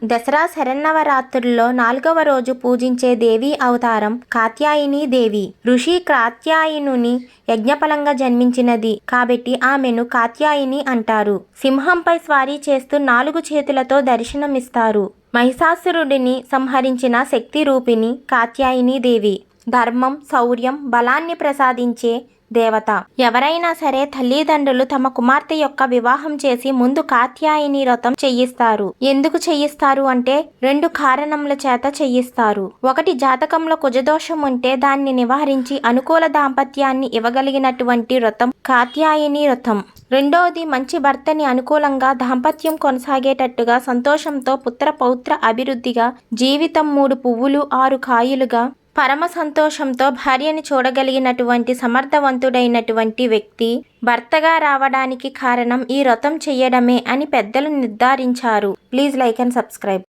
దసరా శరన్నవరాత్రుల్లో 4వ రోజు పూజించే దేవి అవతారం కాత్యాయని దేవి. ఋషి కాత్యాయనుని యజ్ఞఫలంగా జన్మించినది కాబట్టి ఆమెను కాత్యాయని అంటారు. సింహంపై స్వారీ చేస్తూ 4 చేతులతో దర్శనమిస్తారు. మహిషాసురుడిని సంహరించిన శక్తి రూపిణి కాత్యాయని దేవి. ధర్మం, శౌర్యం, బలాన్ని ప్రసాదించే దేవత. ఎవరైనా సరే తల్లిదండ్రులు తమ కుమార్తె యొక్క వివాహం చేసి ముందు కాత్యాయని వ్రతం చెయ్యిస్తారు. ఎందుకు చెయ్యిస్తారు అంటే 2 కారణముల చేత చెయ్యిస్తారు. ఒకటి, జాతకంలో కుజదోషం ఉంటే దాన్ని నివారించి అనుకూల దాంపత్యాన్ని ఇవ్వగలిగినటువంటి వ్రతం కాత్యాయని వ్రతం. రెండోది, మంచి భర్తని అనుకూలంగా దాంపత్యం కొనసాగేటట్టుగా సంతోషంతో పుత్ర పౌత్ర అభివృద్ధిగా జీవితం 3 పువ్వులు 6 కాయలుగా పరమ సంతోషంతో భార్యని చూడగలిగినటువంటి సమర్థవంతుడైనటువంటి వ్యక్తి భర్తగా రావడానికి కారణం ఈ వ్రతం చెయ్యడమే అని పెద్దలు నిర్ధారించారు. Please like and subscribe.